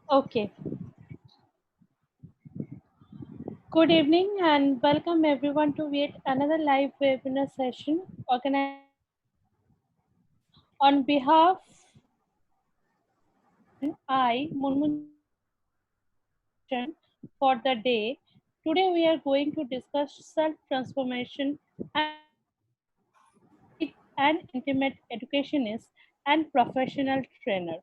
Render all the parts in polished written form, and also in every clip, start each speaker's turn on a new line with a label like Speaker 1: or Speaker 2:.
Speaker 1: Okay. Good evening and welcome everyone to yet another live webinar session organized on behalf I, Munmun for the day. Today we are going to discuss self-transformation and intimate educationist and professional trainer.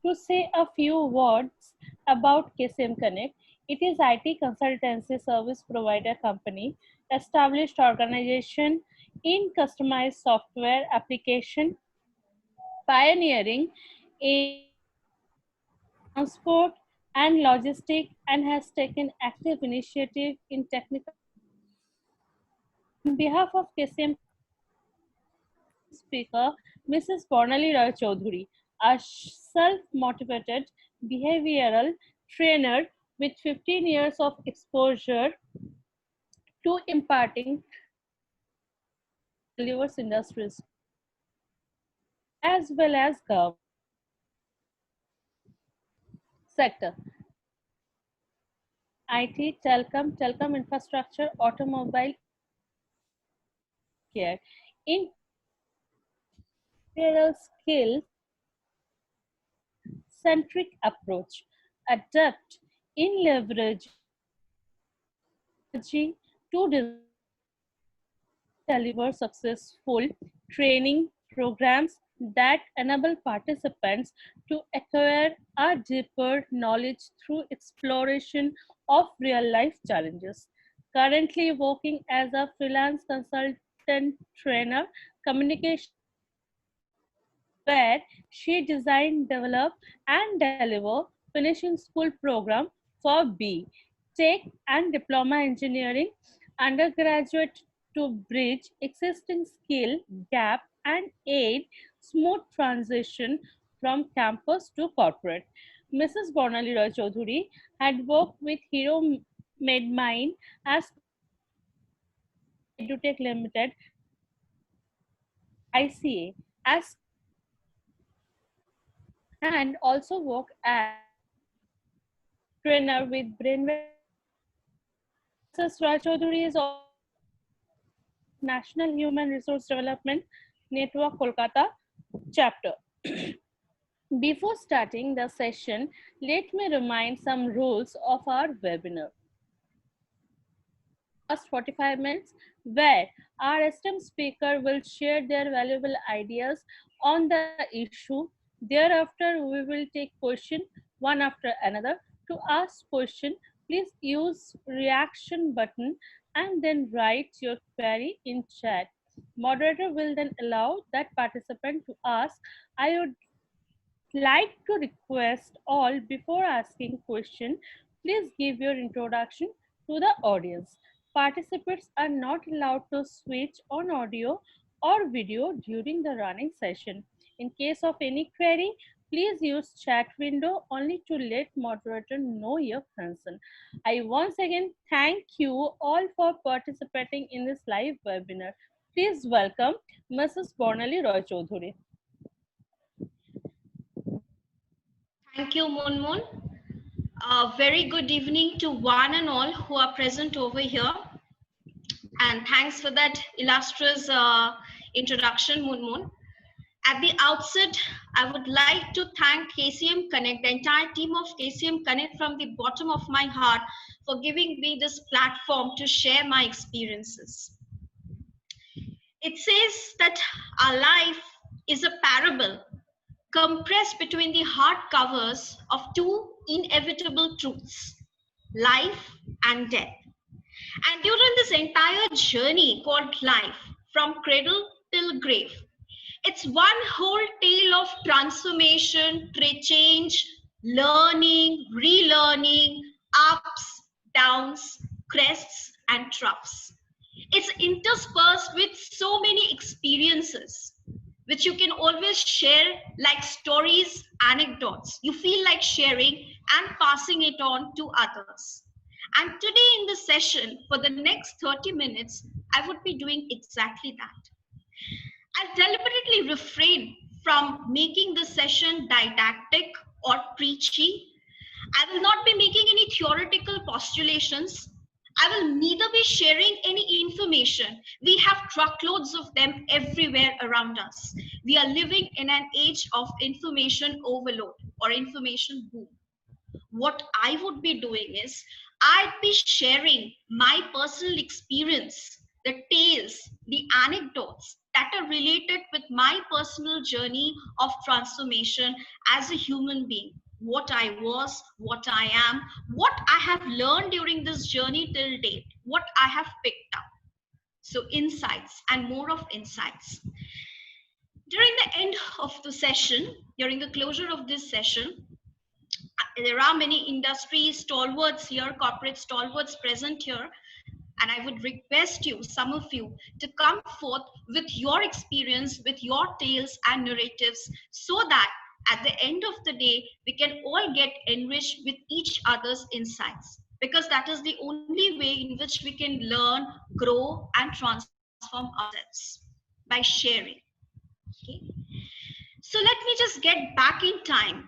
Speaker 1: To say a few words about KCMconnect, it is IT consultancy service provider company, established organization in customized software application, pioneering in transport and logistics, and has taken active initiative in technical. On behalf of KCM speaker, Mrs. Barnali Roy Chowdhury, a self-motivated behavioral trainer with 15 years of exposure to imparting delivers industries as well as government sector. IT, telecom infrastructure, automobile care. In behavioral skill centric approach, adept in leverage to deliver successful training programs that enable participants to acquire a deeper knowledge through exploration of real life challenges. Currently working as a freelance consultant trainer, communication, where she designed, developed, and deliver finishing school program for B, Tech and Diploma Engineering undergraduate to bridge existing skill gap and aid smooth transition from campus to corporate. Mrs. Barnali Roy Chowdhury had worked with Hero Mindmine as Edutech Limited, ICA, as and also worked as trainer with Brainwave. Mrs. Roy Chowdhury is also National Human Resource Development Network Kolkata chapter. Before starting the session, let me remind some rules of our webinar. First 45 minutes, where our esteemed speaker will share their valuable ideas on the issue. Thereafter, we will take question one after another. To ask question, please use reaction button and then write your query in chat. Moderator will then allow that participant to ask. I would like to request all before asking question, please give your introduction to the audience. Participants are not allowed to switch on audio or video during the running session. In case of any query, please use chat window only to let moderator know your concern. I once again thank you all for participating in this live webinar. Please welcome Mrs. Barnali Roy Chowdhury.
Speaker 2: Thank you, Moon. Very good evening to one and all who are present over here. And thanks for that illustrious introduction, Moon. At the outset, I would like to thank KCMconnect, the entire team of KCMconnect from the bottom of my heart for giving me this platform to share my experiences. It says that our life is a parable compressed between the hard covers of two inevitable truths, life and death. And during this entire journey called life, from cradle till grave, it's one whole tale of transformation, change, learning, relearning, ups, downs, crests, and troughs. It's interspersed with so many experiences which you can always share like stories, anecdotes. You feel like sharing and passing it on to others. And today in the session, for the next 30 minutes, I would be doing exactly that. I'll deliberately refrain from making the session didactic or preachy. theoretical postulations. I will neither be sharing any information. We have truckloads of them everywhere around us. We are living in an age of information overload or information boom. What I would be doing is I'd be sharing my personal experience, the tales, the anecdotes that are related with my personal journey of transformation as a human being. What I was, what I am, what I have learned during this journey till date, what I have picked up. So insights and more of insights. During the end of the session, during the closure of this session, there are many industry stalwarts here, corporate stalwarts present here, and I would request you, some of you, to come forth with your experience, with your tales and narratives, so that at the end of the day, we can all get enriched with each other's insights, because that is the only way in which we can learn, grow, and transform ourselves, by sharing. Okay? So let me just get back in time.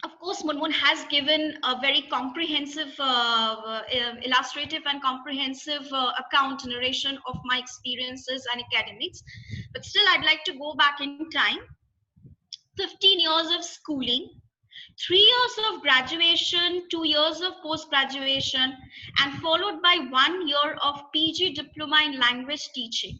Speaker 2: Of course, Munmun has given a very comprehensive, illustrative and comprehensive account narration of my experiences and academics. But still, I'd like to go back in time. 15 years of schooling, 3 years of graduation, 2 years of post-graduation, and followed by 1 year of PG diploma in language teaching.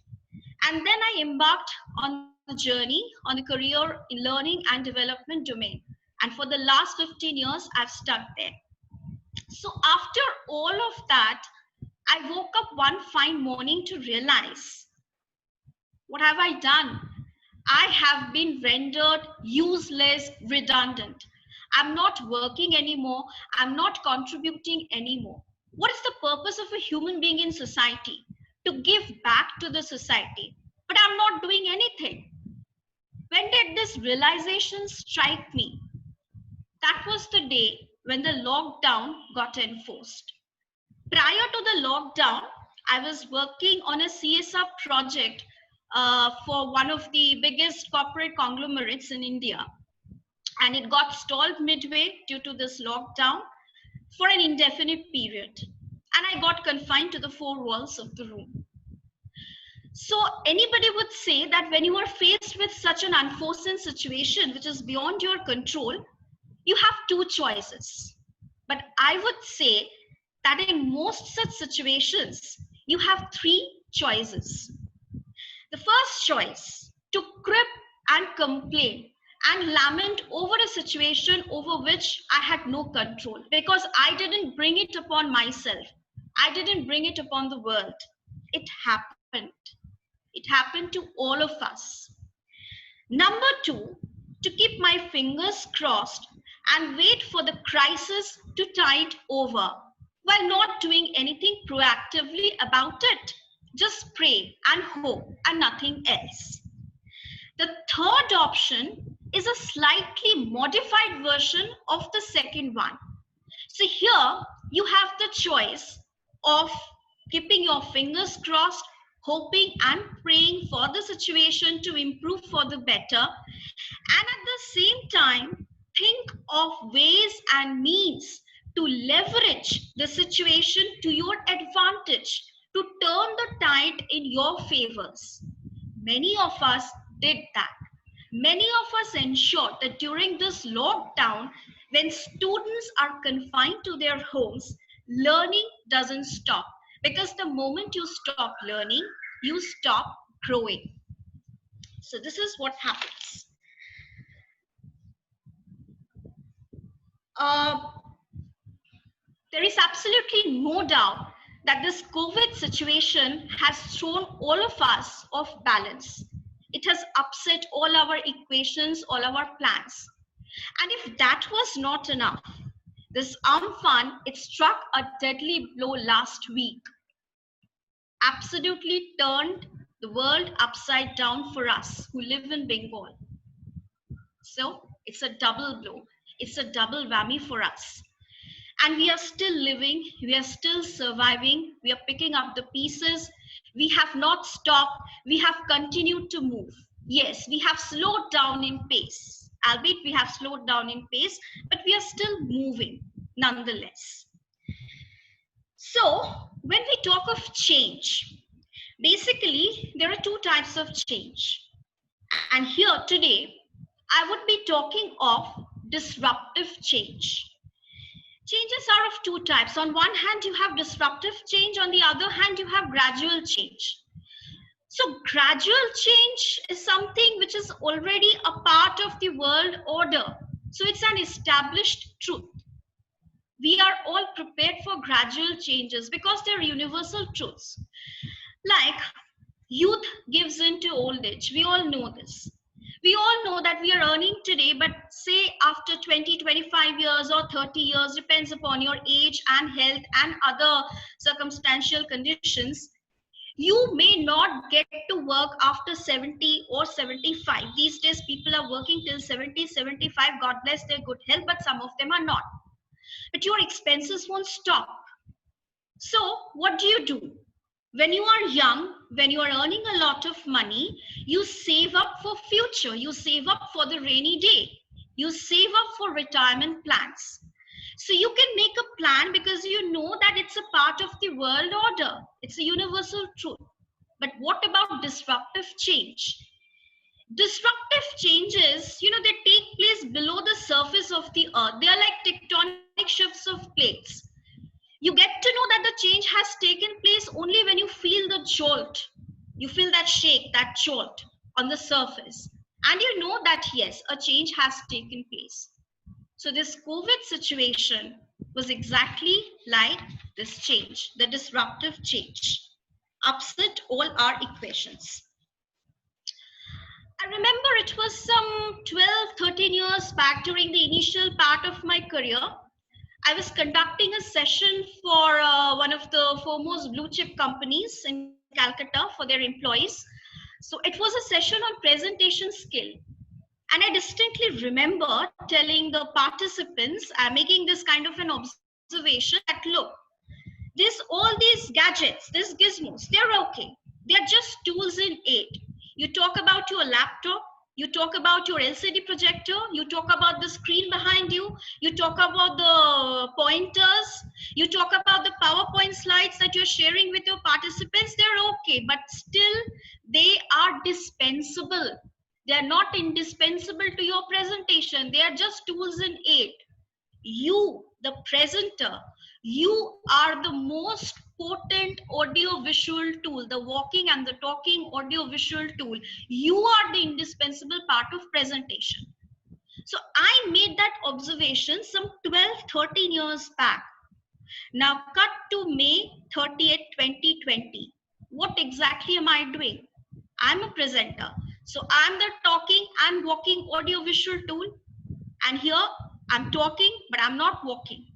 Speaker 2: And then I embarked on the journey, on a career in learning and development domain. And for the last 15 years, I've stuck there. So after all of that, I woke up one fine morning to realize, what have I done? I have been rendered useless, redundant. I'm not working anymore. I'm not contributing anymore. What is the purpose of a human being in society? To give back to the society. But I'm not doing anything. When did this realization strike me? That was the day when the lockdown got enforced. Prior to the lockdown, I was working on a CSR project for one of the biggest corporate conglomerates in India. And it got stalled midway due to this lockdown for an indefinite period. And I got confined to the 4 walls of the room. So anybody would say that when you are faced with such an unforeseen situation, which is beyond your control, you have 2 choices. But I would say that in most such situations, you have 3 choices. The first choice, to crib and complain and lament over a situation over which I had no control, because I didn't bring it upon myself. I didn't bring it upon the world. It happened. It happened to all of us. Number 2, to keep my fingers crossed and wait for the crisis to tide over while not doing anything proactively about it. Just pray and hope and nothing else. The third option is a slightly modified version of the second one. So here you have the choice of keeping your fingers crossed, hoping and praying for the situation to improve for the better, and at the same time think of ways and means to leverage the situation to your advantage, to turn the tide in your favors. Many of us did that. Many of us ensured that during this lockdown, when students are confined to their homes, learning doesn't stop. Because the moment you stop learning, you stop growing. So this is what happens. There is absolutely no doubt that this COVID situation has thrown all of us off balance. It has upset all our equations, all our plans. And if that was not enough, this Amphan, it struck a deadly blow last week. Absolutely turned the world upside down for us who live in Bengal. So it's a double blow. It's a double whammy for us. And we are still living, we are still surviving, we are picking up the pieces. We have not stopped, we have continued to move. Yes, we have slowed down in pace, albeit we have slowed down in pace, but we are still moving nonetheless. So when we talk of change, basically there are two types of change. And here today, I would be talking of disruptive change. Changes are of two types. On one hand, you have disruptive change. On the other hand, you have gradual change. So gradual change is something which is already a part of the world order. So it's an established truth. We are all prepared for gradual changes because they're universal truths. Like youth gives into old age. We all know this. We all know that we are earning today, but say after 20, 25 years or 30 years, depends upon your age and health and other circumstantial conditions, you may not get to work after 70 or 75. These days, people are working till 70, 75. God bless their good health, but some of them are not. But your expenses won't stop. So, what do? When you are young, when you are earning a lot of money, you save up for future. You save up for the rainy day. You save up for retirement plans. So you can make a plan because you know that it's a part of the world order. It's a universal truth. But what about disruptive change? Disruptive changes, they take place below the surface of the earth. They are like tectonic shifts of plates. You get to know that the change has taken place only when you feel the jolt. You feel that shake, that jolt on the surface. And you know that, yes, a change has taken place. So this COVID situation was exactly like this change, the disruptive change. Upset all our equations. I remember it was some 12, 13 years back during the initial part of my career. I was conducting a session for one of the foremost blue chip companies in Calcutta for their employees. So it was a session on presentation skill. And I distinctly remember telling the participants, making this kind of an observation that look, all these gadgets, these gizmos, they're okay. They're just tools in aid. You talk about your laptop, you talk about your LCD projector, you talk about the screen behind you, you talk about the pointers, you talk about the PowerPoint slides that you're sharing with your participants. They're okay, but still they are dispensable. They are not indispensable to your presentation. They are just tools in aid. You, the presenter, you are the most potent audio visual tool, the walking and the talking audio visual tool. You are the indispensable part of presentation. So I made that observation some 12, 13 years back. Now cut to May 30th, 2020. What exactly am I doing? I'm a presenter. So I'm the talking and walking audio visual tool. And here I'm talking, but I'm not walking.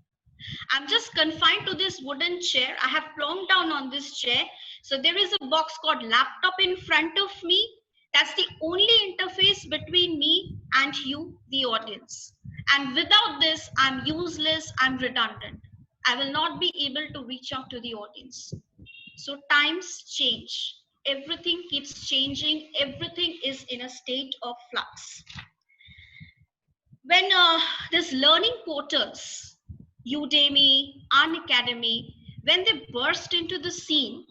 Speaker 2: I'm just confined to this wooden chair. I have plonked down on this chair. So there is a box called laptop in front of me. That's the only interface between me and you, the audience. And without this, I'm useless, I'm redundant. I will not be able to reach out to the audience. So times change. Everything keeps changing. Everything is in a state of flux. When this learning portals, Udemy, Unacademy, when they burst into the scene,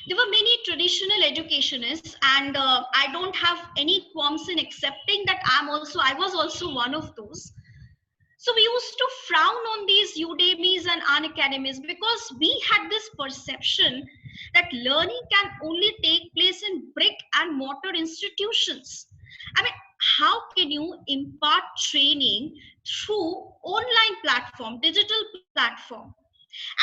Speaker 2: there were many traditional educationists, and I don't have any qualms in accepting that I was also one of those. So we used to frown on these Udemys and Unacademies because we had this perception that learning can only take place in brick and mortar institutions. I mean, how can you impart training through online platform, digital platform?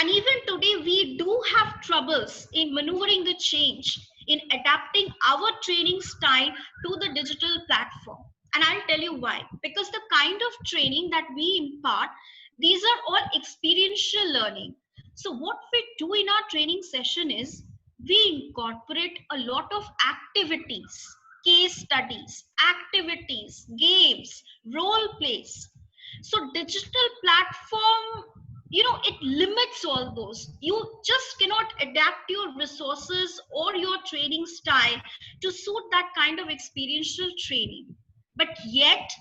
Speaker 2: And even today, we do have troubles in maneuvering the change, in adapting our training style to the digital platform. And I'll tell you why. Because the kind of training that we impart, these are all experiential learning. So what we do in our training session is we incorporate a lot of activities, case studies, activities, games, role plays. So digital platform, it limits all those. You just cannot adapt your resources or your training style to suit that kind of experiential training. But yet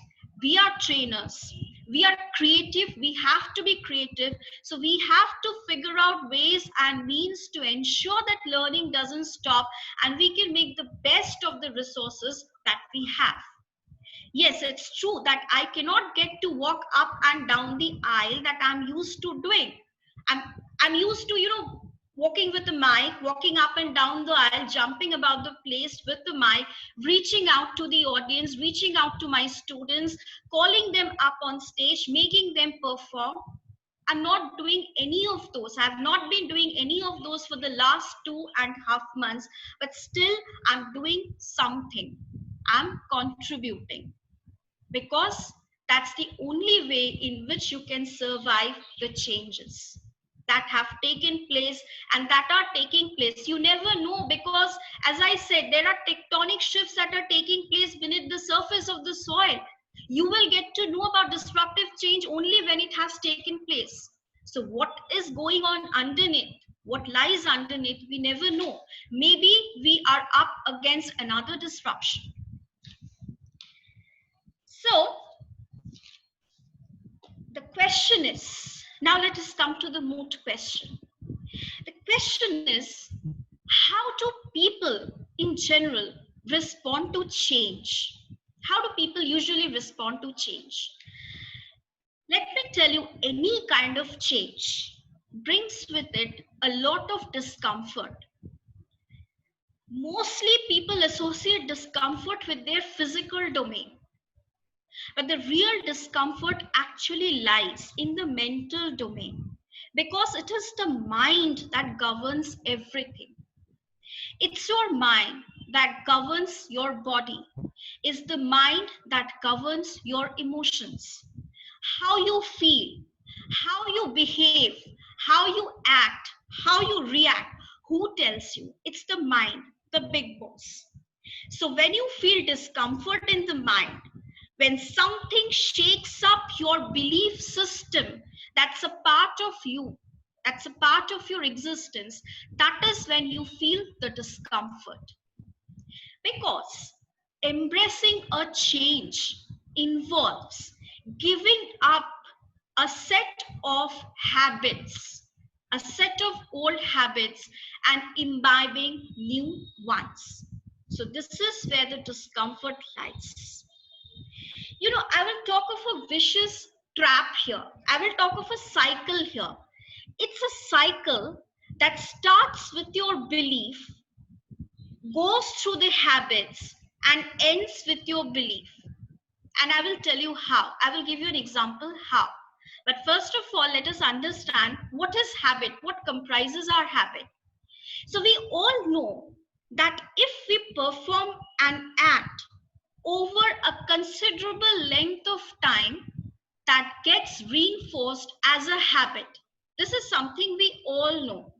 Speaker 2: we are trainers. We are creative. We have to be creative. So we have to figure out ways and means to ensure that learning doesn't stop and we can make the best of the resources that we have. Yes, it's true that I cannot get to walk up and down the aisle that I'm used to doing. I'm I'm used to, walking with the mic, walking up and down the aisle, jumping about the place with the mic, reaching out to the audience, reaching out to my students, calling them up on stage, making them perform. I'm not doing any of those. I've not been doing any of those for the last 2.5 months, but still I'm doing something. I'm contributing, because that's the only way in which you can survive the changes that have taken place and that are taking place. You never know, because as I said, there are tectonic shifts that are taking place beneath the surface of the soil. You will get to know about disruptive change only when it has taken place. So what is going on underneath, what lies underneath, we never know. Maybe we are up against another disruption. So the question is, now let us come to the moot question. The question is, how do people in general respond to change? How do people usually respond to change? Let me tell you, any kind of change brings with it a lot of discomfort. Mostly people associate discomfort with their physical domain. But the real discomfort actually lies in the mental domain, because it is the mind that governs everything. It's your mind that governs your body. It's the mind that governs your emotions. How you feel, how you behave, how you act, how you react, who tells you? It's the mind, the big boss. So when you feel discomfort in the mind, when something shakes up your belief system, that's a part of you, that's a part of your existence, that is when you feel the discomfort. Because embracing a change involves giving up a set of habits, a set of old habits, and imbibing new ones. So this is where the discomfort lies. I will talk of a vicious trap here. I will talk of a cycle here. It's a cycle that starts with your belief, goes through the habits, and ends with your belief. And I will tell you how. I will give you an example how. But first of all, let us understand what is habit, what comprises our habit. So we all know that if we perform an act over a considerable length of time, that gets reinforced as a habit. This is something we all know.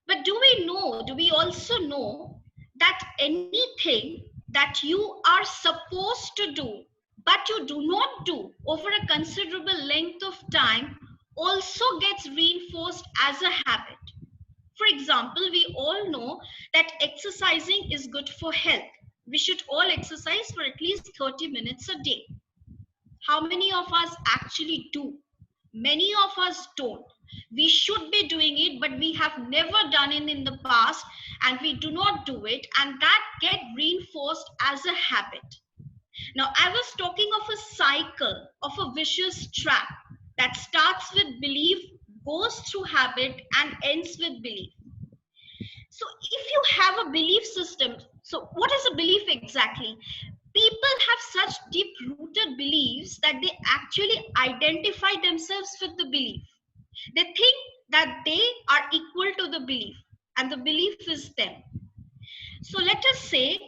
Speaker 2: But do we also know that anything that you are supposed to do, but you do not do over a considerable length of time, also gets reinforced as a habit? For example, we all know that exercising is good for health. We should all exercise for at least 30 minutes a day. How many of us actually do? Many of us don't. We should be doing it, but we have never done it in the past, and we do not do it, and that gets reinforced as a habit. Now, I was talking of a cycle, of a vicious trap that starts with belief, goes through habit, and ends with belief. So if you have a belief system, so what is a belief exactly? People have such deep rooted beliefs that they actually identify themselves with the belief. They think that they are equal to the belief, and the belief is them. So let us say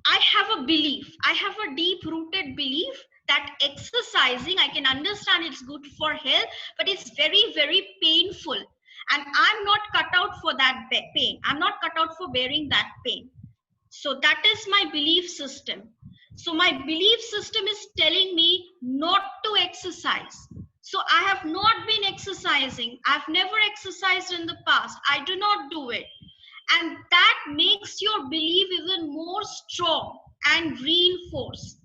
Speaker 2: I have a belief, I have a deep rooted belief that exercising, I can understand it's good for health, but it's very, very painful. And I'm not cut out for that pain. I'm not cut out for bearing that pain. So that is my belief system. So my belief system is telling me not to exercise. So I have not been exercising. I've never exercised in the past. I do not do it. And that makes your belief even more strong and reinforced.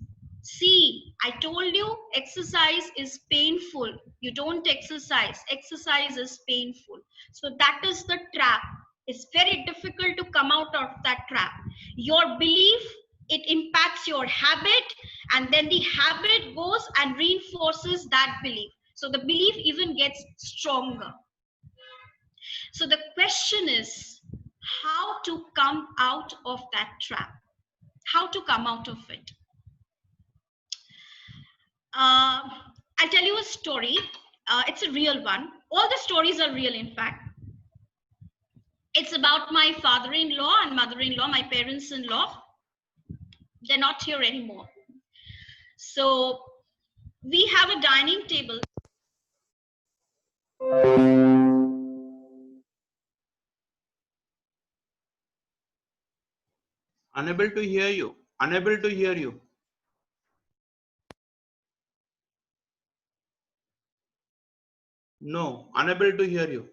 Speaker 2: See, I told you exercise is painful. You don't exercise. Exercise is painful. So that is the trap. It's very difficult to come out of that trap. Your belief, it impacts your habit, and then the habit goes and reinforces that belief. So the belief even gets stronger. So the question is how to come out of that trap, how to come out of it. I'll tell you a story. It's a real one. All the stories are real, in fact. It's about my father-in-law and mother-in-law, my parents-in-law. They're not here anymore. So we have a dining table.
Speaker 3: Unable to hear you. Unable to hear you. No, unable to hear you.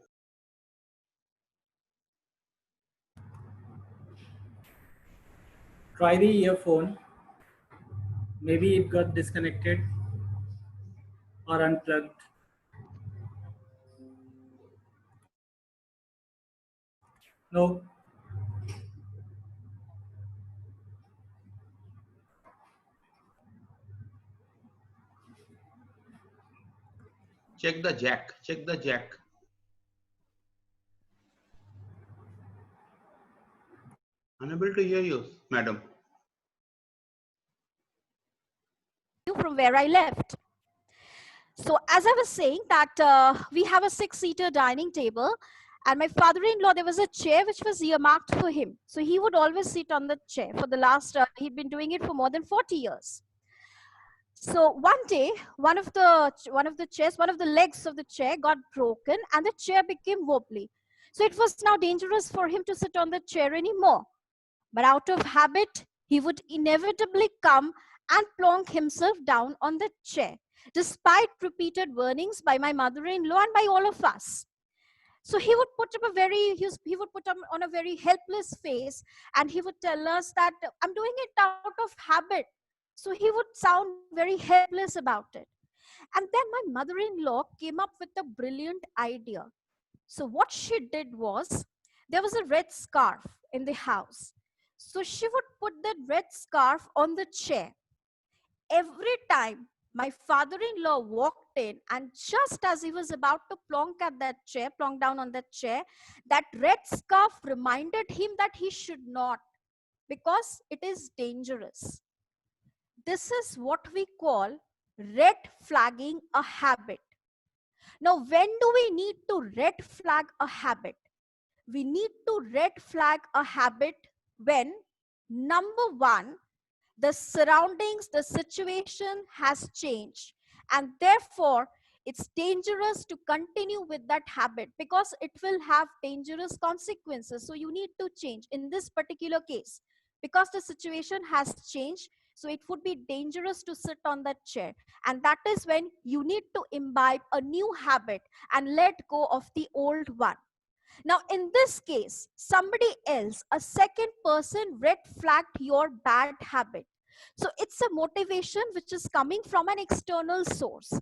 Speaker 4: Try the earphone. Maybe it got disconnected or unplugged. No.
Speaker 3: Check the jack. Check the jack. Unable to hear you, madam.
Speaker 5: From where I left. So as I was saying that we have a 6-seater dining table, and my father-in-law, there was a chair which was earmarked for him. So he would always sit on the chair for the last, he'd been doing it for more than 40 years. So one day, one of the legs of the chair got broken and the chair became wobbly. So it was now dangerous for him to sit on the chair anymore. But out of habit, he would inevitably come and plonk himself down on the chair, despite repeated warnings by my mother-in-law and by all of us. So he would put up on a very helpless face, and he would tell us that I'm doing it out of habit. So he would sound very helpless about it. And then my mother-in-law came up with a brilliant idea. So what she did was, there was a red scarf in the house. So she would put that red scarf on the chair. Every time my father-in-law walked in, and just as he was about to plonk down on that chair, that red scarf reminded him that he should not, because it is dangerous. This is what we call red flagging a habit. Now, when do we need to red flag a habit? We need to red flag a habit when, number one, the surroundings, the situation has changed, and therefore it's dangerous to continue with that habit because it will have dangerous consequences. So you need to change. In this particular case, because the situation has changed, so it would be dangerous to sit on that chair, and that is when you need to imbibe a new habit and let go of the old one. Now, in this case, somebody else, a second person, red flagged your bad habit. So it's a motivation which is coming from an external source.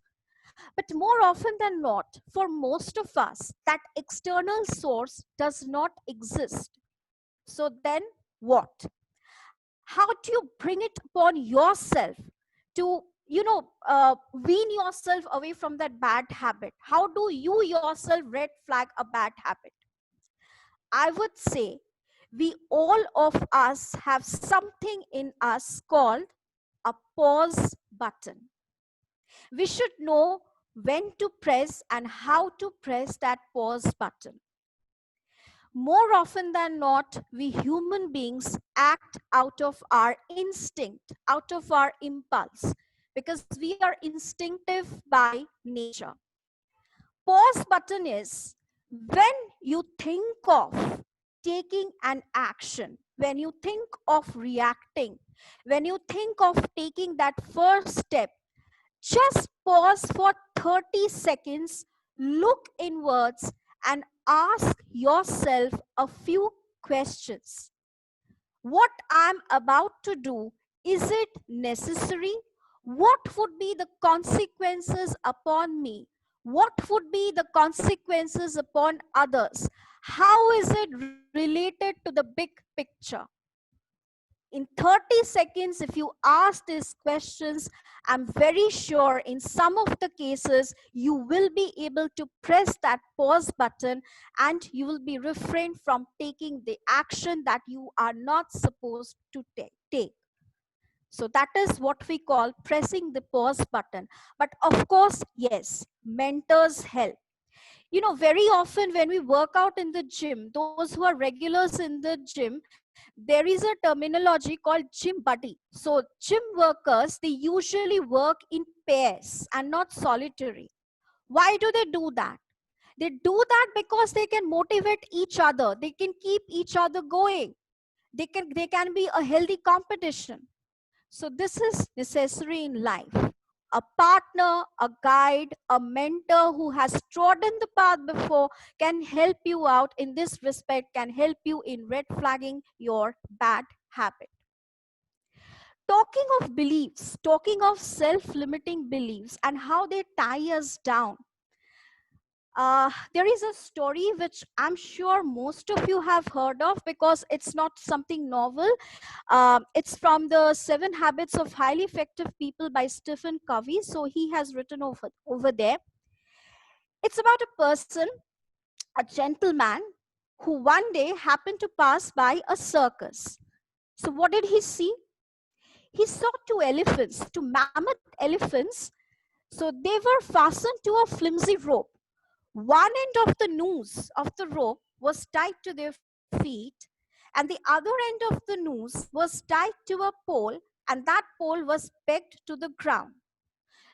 Speaker 5: But more often than not, for most of us, that external source does not exist. So then what? How do you bring it upon yourself to, wean yourself away from that bad habit? How do you yourself red flag a bad habit? I would say we all of us have something in us called a pause button. We should know when to press and how to press that pause button. More often than not, we human beings act out of our instinct, out of our impulse, because we are instinctive by nature. Pause button is when you think of taking an action, when you think of reacting, when you think of taking that first step, just pause for 30 seconds, look inwards, and ask yourself a few questions. What I'm about to do, is it necessary What would be the consequences upon me? What would be the consequences upon others? How is it related to the big picture? In 30 seconds, if you ask these questions, I'm very sure in some of the cases, you will be able to press that pause button and you will be refrained from taking the action that you are not supposed to take. So that is what we call pressing the pause button. But of course, yes, mentors help. You know, very often when we work out in the gym, those who are regulars in the gym, there is a terminology called gym buddy. So gym workers, they usually work in pairs and not solitary. Why do they do that? They do that because they can motivate each other. They can keep each other going. They can be a healthy competition. So this is necessary in life. A partner, a guide, a mentor who has trodden the path before can help you out in this respect, can help you in red flagging your bad habit. Talking of beliefs, talking of self-limiting beliefs and how they tie us down. There is a story which I'm sure most of you have heard of because it's not something novel. It's from the 7 Habits of Highly Effective People by Stephen Covey. So he has written over there. It's about a person, a gentleman, who one day happened to pass by a circus. So what did he see? He saw 2 elephants, 2 mammoth elephants. So they were fastened to a flimsy rope. One end of the noose of the rope was tied to their feet, and the other end of the noose was tied to a pole, and that pole was pegged to the ground.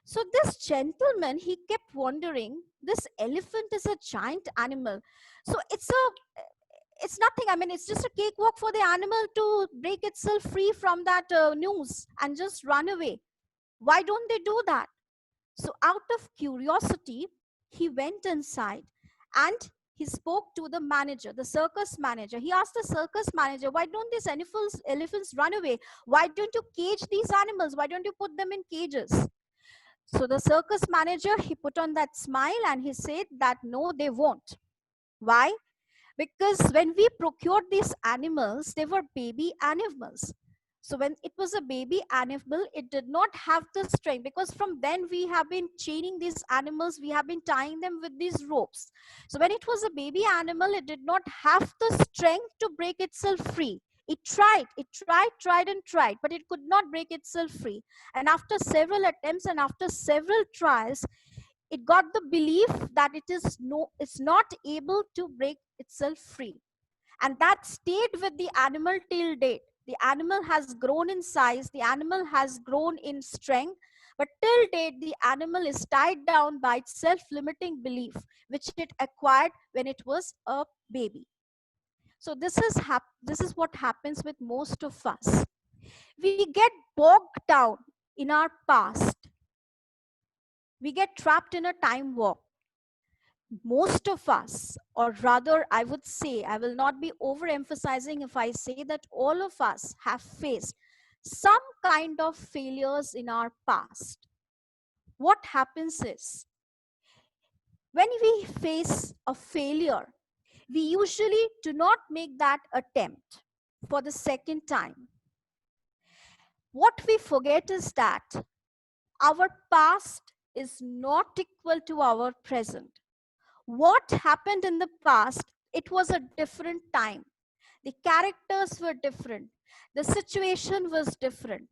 Speaker 5: So this gentleman, he kept wondering, this elephant is a giant animal. So it's nothing. I mean, it's just a cakewalk for the animal to break itself free from that noose and just run away. Why don't they do that? So out of curiosity, he went inside and he spoke to the manager, the circus manager. He asked the circus manager, why don't these elephants run away? Why don't you cage these animals? Why don't you put them in cages? So the circus manager, he put on that smile and he said that no, they won't. Why? Because when we procured these animals, they were baby animals. So when it was a baby animal, it did not have the strength, because from then we have been chaining these animals, we have been tying them with these ropes. So when it was a baby animal, it did not have the strength to break itself free. It tried and tried, but it could not break itself free. And after several attempts and after several trials, it got the belief that it's not able to break itself free. And that stayed with the animal till date. The animal has grown in size, the animal has grown in strength, but till date the animal is tied down by its self-limiting belief, which it acquired when it was a baby. So this is what happens with most of us. We get bogged down in our past. We get trapped in a time warp. Most of us, or rather I would say, I will not be overemphasizing if I say that all of us have faced some kind of failures in our past. What happens is, when we face a failure, we usually do not make that attempt for the second time. What we forget is that our past is not equal to our present. What happened in the past, it was a different time. The characters were different. The situation was different.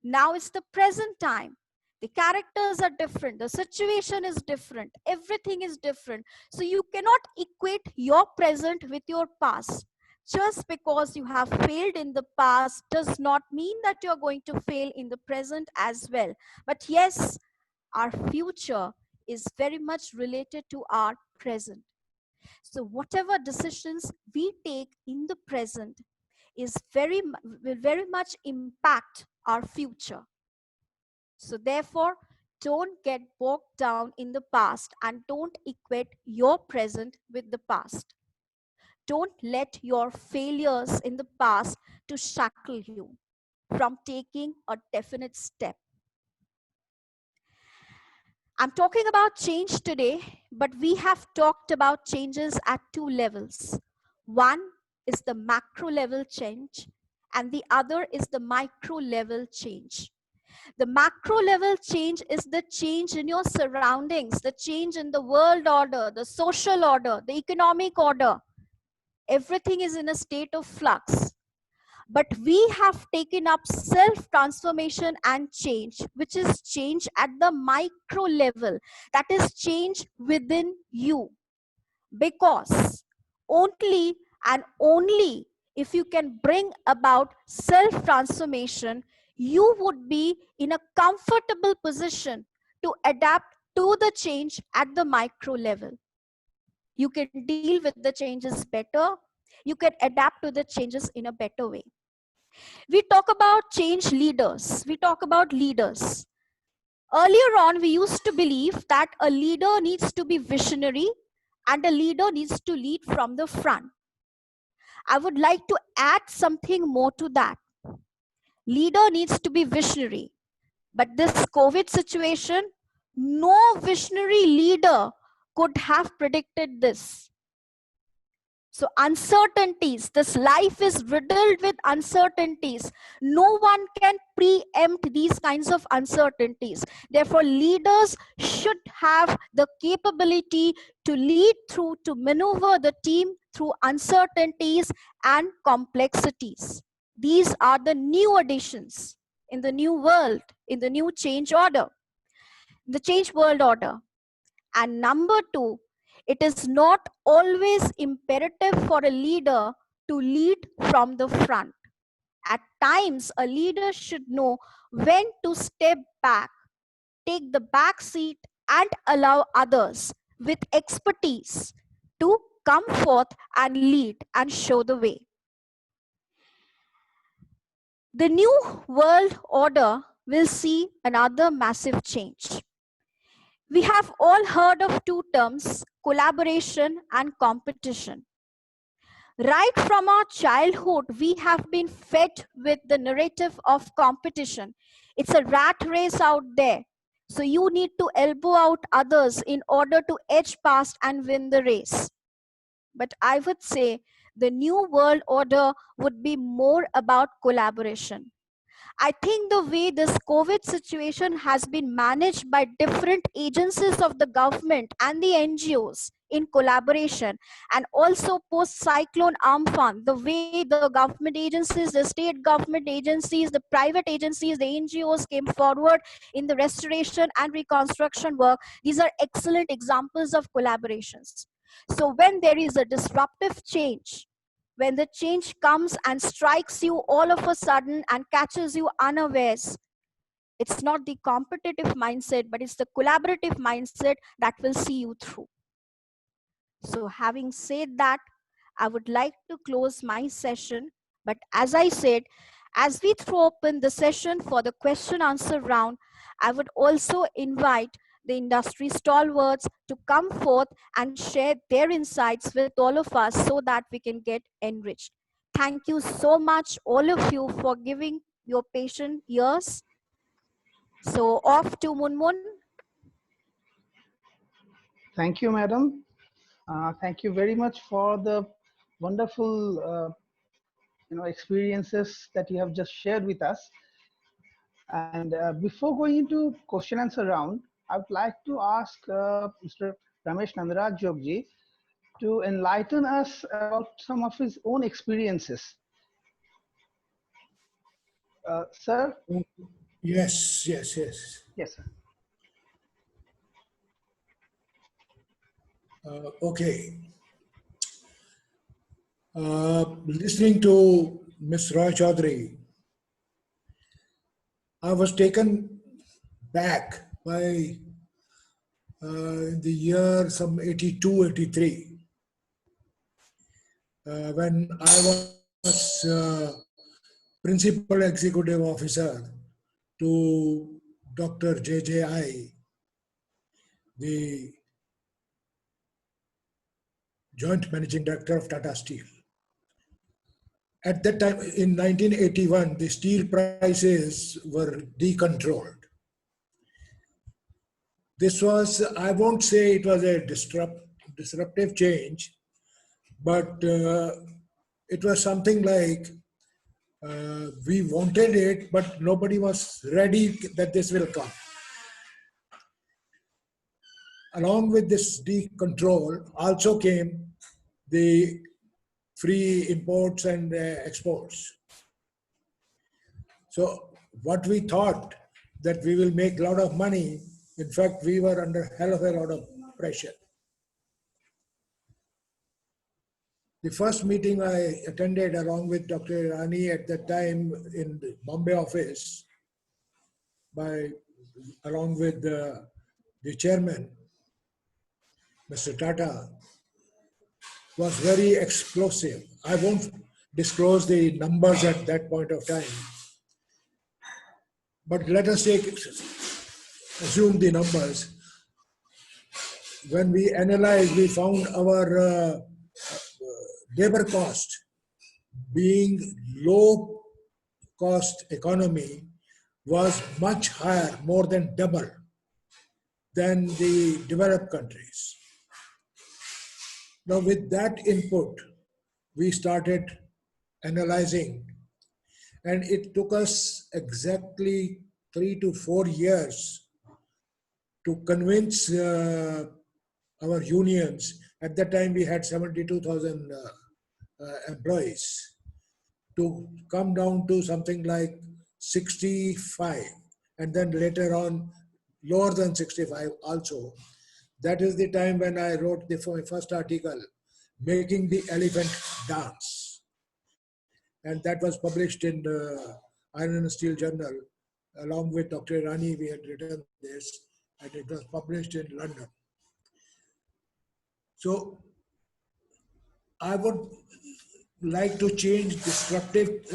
Speaker 5: Now it's the present time. The characters are different. The situation is different. Everything is different. So you cannot equate your present with your past. Just because you have failed in the past does not mean that you're going to fail in the present as well. But yes, our future is very much related to our present. So whatever decisions we take in the present will very much impact our future. So therefore, don't get bogged down in the past and don't equate your present with the past. Don't let your failures in the past to shackle you from taking a definite step. I'm talking about change today, but we have talked about changes at two levels. One is the macro level change, and the other is the micro level change. The macro level change is the change in your surroundings, the change in the world order, the social order, the economic order. Everything is in a state of flux. But we have taken up self-transformation and change, which is change at the micro level. That is change within you. Because only and only if you can bring about self-transformation, you would be in a comfortable position to adapt to the change at the micro level. You can deal with the changes better. You can adapt to the changes in a better way. We talk about change leaders. We talk about leaders. Earlier on, we used to believe that a leader needs to be visionary and a leader needs to lead from the front. I would like to add something more to that. Leader needs to be visionary. But this COVID situation, no visionary leader could have predicted this. So uncertainties, this life is riddled with uncertainties. No one can preempt these kinds of uncertainties. Therefore, leaders should have the capability to lead through, to maneuver the team through uncertainties and complexities. These are the new additions in the new world, in the new change order, the change world order. And number two, it is not always imperative for a leader to lead from the front. At times, a leader should know when to step back, take the back seat, and allow others with expertise to come forth and lead and show the way. The new world order will see another massive change. We have all heard of two terms, collaboration and competition. Right from our childhood, we have been fed with the narrative of competition. It's a rat race out there. So you need to elbow out others in order to edge past and win the race. But I would say the new world order would be more about collaboration. I think the way this COVID situation has been managed by different agencies of the government and the NGOs in collaboration, and also post-cyclone Amphan, the way the government agencies, the state government agencies, the private agencies, the NGOs came forward in the restoration and reconstruction work, these are excellent examples of collaborations. So when there is a disruptive change, when the change comes and strikes you all of a sudden and catches you unawares, it's not the competitive mindset, but it's the collaborative mindset that will see you through. So having said that, I would like to close my session. But as I said, as we throw open the session for the question answer round, I would also invite the industry stalwarts to come forth and share their insights with all of us so that we can get enriched. Thank you so much, all of you, for giving your patient ears. So off to Munmun.
Speaker 6: Thank you, madam. Thank you very much for the wonderful experiences that you have just shared with us. And before going into question answer round, I would like to ask Mr. Ramesh Nandaraj Jogji to enlighten us about some of his own experiences. Sir?
Speaker 7: Yes.
Speaker 6: Yes, sir.
Speaker 7: Okay. Listening to Ms. Roy Chowdhury, I was taken back by the year some 82, 83, when I was Principal Executive Officer to Dr. JJI, the Joint Managing Director of Tata Steel. At that time, in 1981, the steel prices were decontrolled. This was, I won't say it was a disruptive change, but it was something like we wanted it, but nobody was ready that this will come. Along with this decontrol also came the free imports and exports. So what we thought that we will make a lot of money, in fact, we were under hell of a lot of pressure. The first meeting I attended along with Dr. Irani at that time in the Bombay office, along with the chairman, Mr. Tata, was very explosive. I won't disclose the numbers at that point of time, but let us assume the numbers. When we analyzed, we found our labor cost being low cost economy was much higher, more than double than the developed countries. Now with that input, we started analyzing, and it took us exactly 3 to 4 years to convince our unions. At that time we had 72,000 employees, to come down to something like 65, and then later on lower than 65 also. That is the time when I wrote the first article, Making the Elephant Dance. And that was published in Iron and Steel Journal. Along with Dr. Irani, we had written this, and it was published in London. So I would like to change disruptive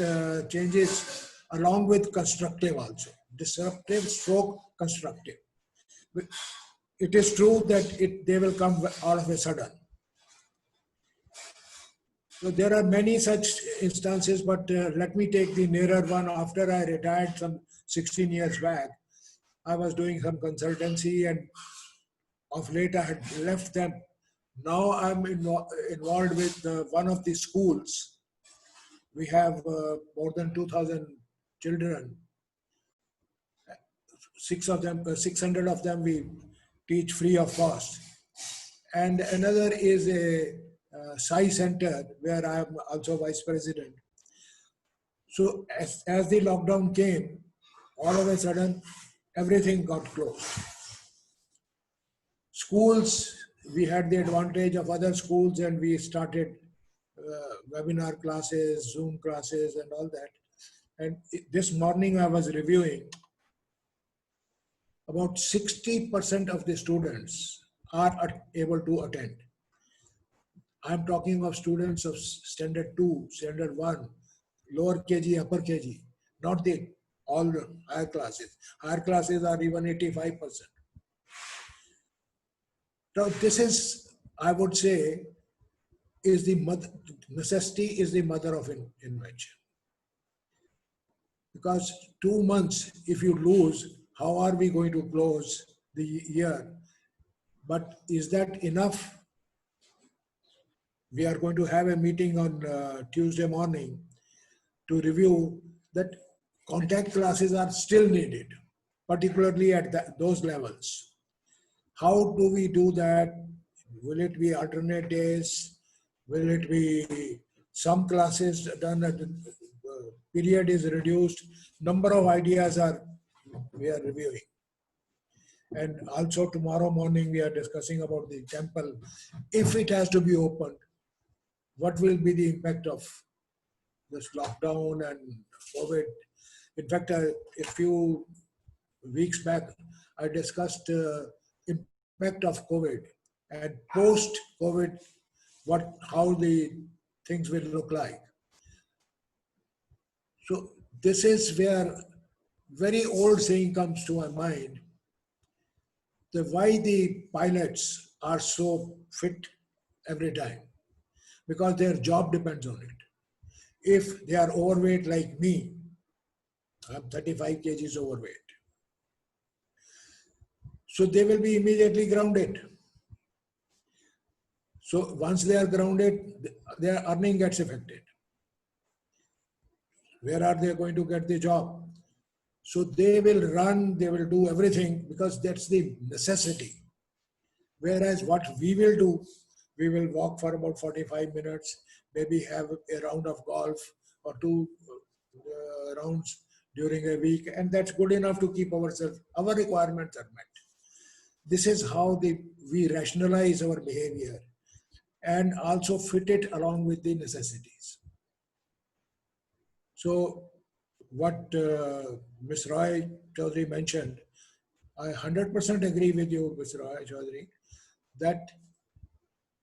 Speaker 7: changes along with constructive also. Disruptive stroke constructive. It is true that they will come all of a sudden. So there are many such instances, but let me take the nearer one. After I retired some 16 years back, I was doing some consultancy, and of late I had left them. Now I'm involved with one of the schools. We have more than 2,000 children. 600 of them we teach free of cost. And another is a SAI center where I am also vice president. So as the lockdown came, all of a sudden everything got closed. Schools, we had the advantage of other schools, and we started webinar classes, Zoom classes and all that. And this morning I was reviewing, about 60% of the students are able to attend. I'm talking of students of standard 2, standard 1, lower KG, upper KG, not the all higher classes. Higher classes are even 85%. Now this is, I would say, is the mother, necessity is the mother of invention. Because 2 months, if you lose, how are we going to close the year? But is that enough? We are going to have a meeting on Tuesday morning to review that contact classes are still needed, particularly at those levels. How do we do that? Will it be alternate days? Will it be some classes done at period is reduced? Number of ideas we are reviewing. And also tomorrow morning we are discussing about the temple. If it has to be opened, what will be the impact of this lockdown and COVID? In fact, a few weeks back, I discussed impact of COVID and post-COVID, how the things will look like. So this is where very old saying comes to my mind, that why the pilots are so fit every time, because their job depends on it. If they are overweight like me, I'm 35 kgs overweight. So they will be immediately grounded. So once they are grounded, their earning gets affected. Where are they going to get the job? So they will run, they will do everything because that's the necessity. Whereas what we will do, we will walk for about 45 minutes, maybe have a round of golf or two rounds during a week, and that's good enough to keep ourselves, our requirements are met. This is how we rationalize our behavior and also fit it along with the necessities. So what Ms. Roy Chowdhury mentioned, I 100% agree with you, Ms. Roy Chowdhury, that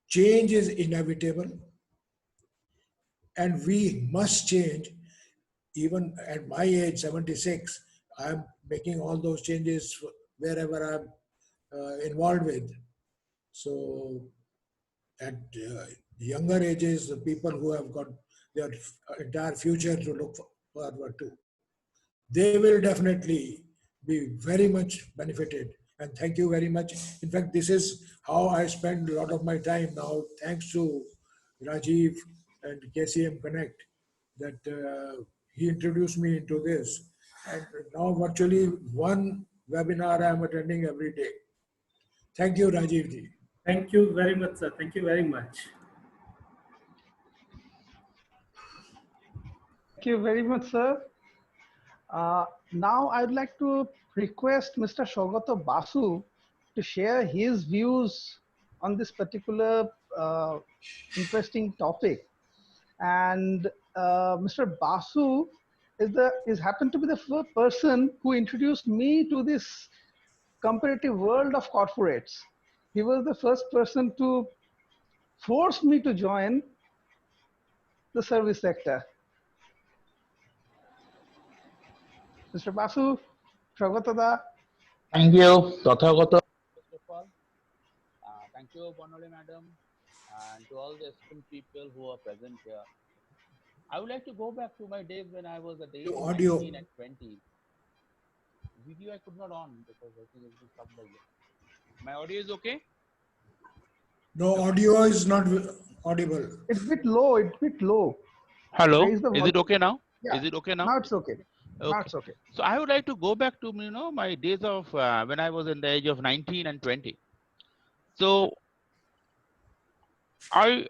Speaker 7: change is inevitable and we must change. Even at my age, 76, I'm making all those changes wherever I'm involved with. So at younger ages, the people who have got their entire future to look forward to, they will definitely be very much benefited. And thank you very much. In fact, this is how I spend a lot of my time now, thanks to Rajiv and KCMconnect, that he introduced me into this. And now virtually one webinar I am attending every day. Thank you, Rajiv ji.
Speaker 4: Thank you very much, sir. Thank you very much.
Speaker 6: Thank you very much, sir. Now I'd like to request Mr. Shogato Basu to share his views on this particular interesting topic. And Mr. Basu is happened to be the first person who introduced me to this competitive world of corporates. He was the first person to force me to join the service sector. Mr. Basu, Shagatada.
Speaker 3: Thank you, Tathagata. First of all, thank you, Barnali madam, and to all the esteemed people who are present here. I would like to go back to my days when I was at the age of 19 and 20. Video I could not on because I think it was stopped by here. My audio is okay?
Speaker 7: No, audio is not audible.
Speaker 6: It's a bit low, it's a bit low.
Speaker 3: Hello, is it okay now?
Speaker 6: Yeah.
Speaker 3: Is it okay now?
Speaker 6: Now it's okay.
Speaker 3: Okay.
Speaker 6: Now it's okay.
Speaker 3: So I would like to go back to my days of when I was in the age of 19 and 20. So I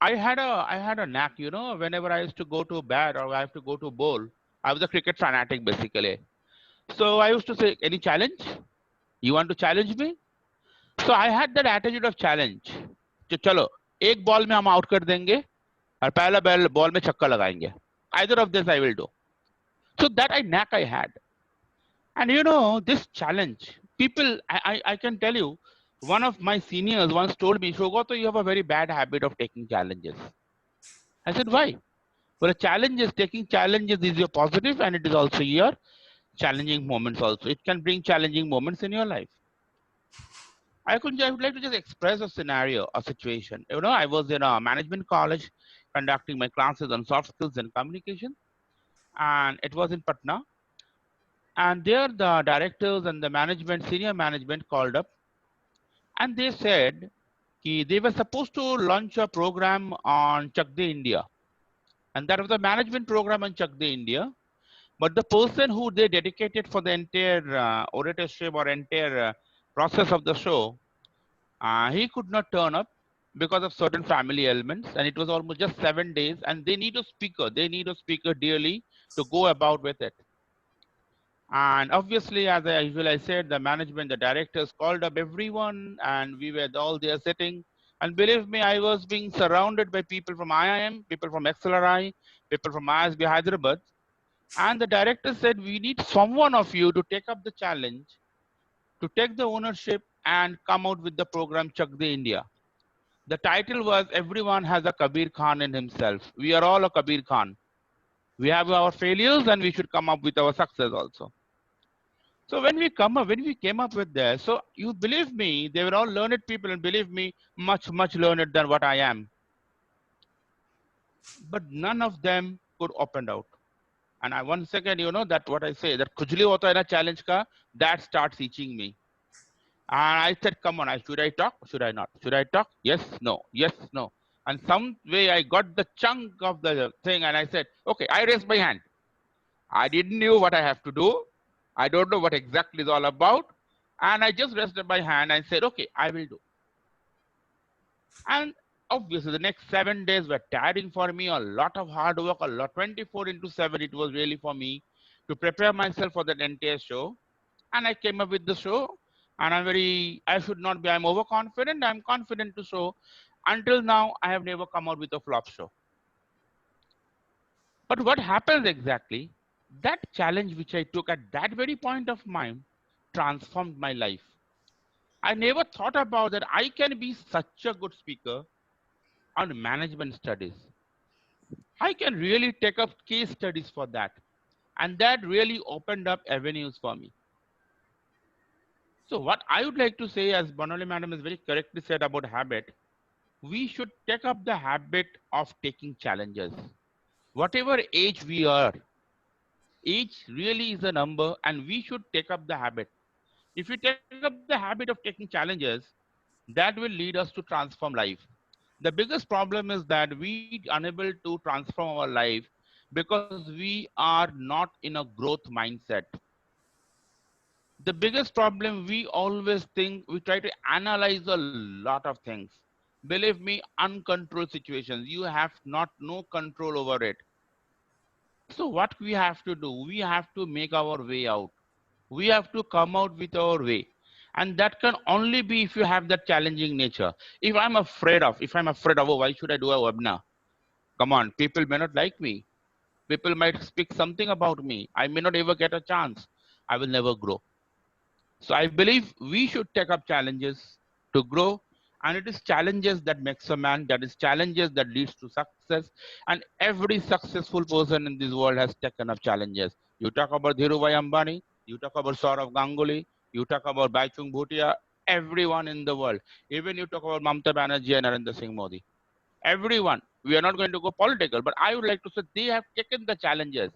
Speaker 3: had a knack, whenever I used to go to bat or I have to go to bowl, I was a cricket fanatic basically. So I used to say, any challenge? You want to challenge me? So I had that attitude of challenge. चलो एक ball में हम out कर देंगे और पहला ball में छक्का लगाएंगे. Either of this I will do. So that knack I had. And this challenge, people, I can tell you, one of my seniors once told me, Shogato, you have a very bad habit of taking challenges. I said, why? Well, taking challenges is your positive and it is also your challenging moments also. It can bring challenging moments in your life. I would like to just express a scenario, a situation. I was in a management college conducting my classes on soft skills and communication. And it was in Patna. And there the directors and the management, senior management called up. And they said they were supposed to launch a program on Chak De India. And that was a management program on Chak De India. But the person who they dedicated for the entire oratorship or entire process of the show, he could not turn up because of certain family elements. And it was almost just 7 days. And they need a speaker. They need a speaker dearly to go about with it. And obviously, as I said, the management, the directors called up everyone and we were all there sitting. And believe me, I was being surrounded by people from IIM, people from XLRI, people from ISB Hyderabad. And the director said, we need someone of you to take up the challenge, to take the ownership and come out with the program Chak De India. The title was, Everyone Has a Kabir Khan in Himself. We are all a Kabir Khan. We have our failures and we should come up with our success also. So when we came up with this, so you believe me, they were all learned people and believe me, much learned than what I am. But none of them could open out. And once again, that what I say, that khujli hota hai na challenge ka, that starts teaching me. And I said, come on, should I talk? Should I not? Should I talk? Yes, no, yes, no. And some way I got the chunk of the thing and I said, okay, I raised my hand. I didn't know what I have to do. I don't know what exactly it's all about. And I just rested my hand and said, okay, I will do. And obviously the next 7 days were tiring for me, a lot of hard work, a lot, 24/7. It was really for me to prepare myself for that entire show. And I came up with the show and I should not be, I'm overconfident. I'm confident to show. Until now, I have never come out with a flop show. But what happens exactly? That challenge which I took at that very point of mine transformed my life. I never thought about that I can be such a good speaker on management studies. I can really take up case studies for that. And that really opened up avenues for me. So what I would like to say, as Barnali Madam has very correctly said about habit, we should take up the habit of taking challenges. Whatever age we are, age really is a number and we should take up the habit. If we take up the habit of taking challenges, that will lead us to transform life. The biggest problem is that we unable to transform our life because we are not in a growth mindset. The biggest problem, we always think, we try to analyze a lot of things. Believe me, uncontrolled situations, you have not no control over it. So what we have to do, we have to make our way out. We have to come out with our way. And that can only be if you have that challenging nature. If I'm afraid of, oh, why should I do a webinar? Come on, people may not like me. People might speak something about me. I may not ever get a chance. I will never grow. So I believe we should take up challenges to grow. And it is challenges that makes a man, that is challenges that leads to success. And every successful person in this world has taken up challenges. You talk about Dhirubhai Ambani, you talk about Saurav Ganguly, you talk about Baichung Bhutia, everyone in the world. Even you talk about Mamata Banerjee and Narendra Singh Modi. Everyone, we are not going to go political, but I would like to say they have taken the challenges.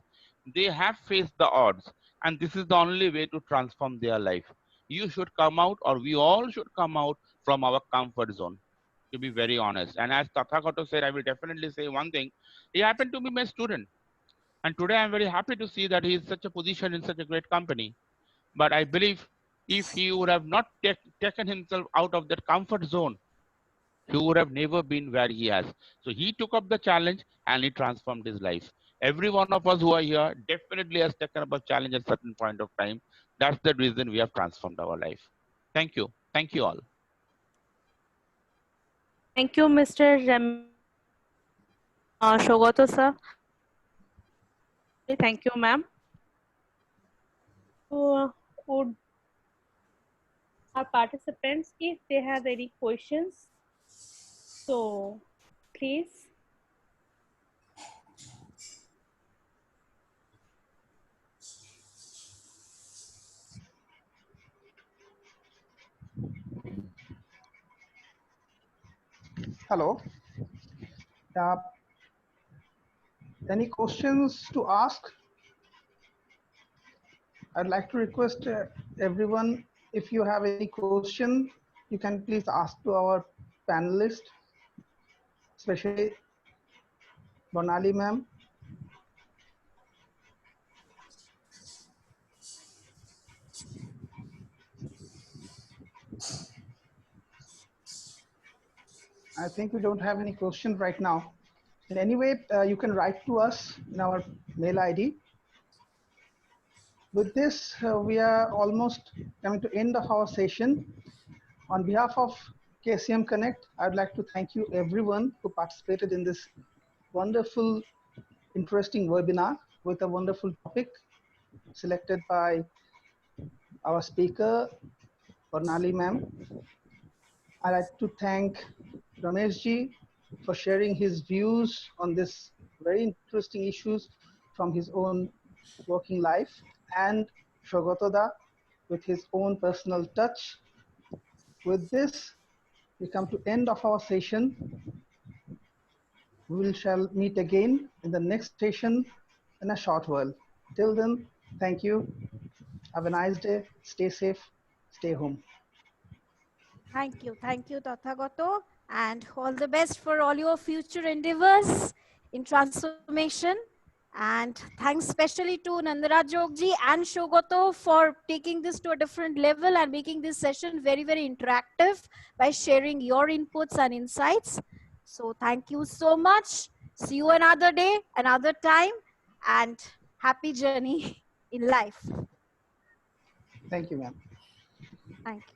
Speaker 3: They have faced the odds. And this is the only way to transform their life. You should come out, or we all should come out from our comfort zone, to be very honest. And as Tathagata said, I will definitely say one thing. He happened to be my student. And today I'm very happy to see that he is such a position in such a great company. But I believe if he would have not taken himself out of that comfort zone, he would have never been where he has. So he took up the challenge and he transformed his life. Every one of us who are here definitely has taken up a challenge at a certain point of time. That's the reason we have transformed our life. Thank you. Thank you all.
Speaker 1: Thank you, Mr. Shogoto sir. Thank you, ma'am. So, would our participants, if they have any questions, so please.
Speaker 6: Hello. Uh, any questions to ask? I'd like to request everyone, if you have any question, you can please ask to our panelists, especially Barnali ma'am. I think we don't have any question right now. In any way, you can write to us in our mail ID. With this, we are almost coming to end of our session. On behalf of KCMconnect, I'd like to thank you everyone who participated in this wonderful, interesting webinar with a wonderful topic selected by our speaker, Barnali ma'am. I'd like to thank Rameshji for sharing his views on this very interesting issues from his own working life, and Shogotoda with his own personal touch. With this, we come to end of our session. We shall meet again in the next session in a short while. Till then, thank you. Have a nice day. Stay safe. Stay home.
Speaker 5: Thank you, Tathagato, and all the best for all your future endeavors in transformation. And thanks specially to Nandaraj Jogji and Shogoto for taking this to a different level and making this session very, very interactive by sharing your inputs and insights. So thank you so much. See you another day, another time, and happy journey in life.
Speaker 6: Thank you, ma'am.
Speaker 5: Thank you.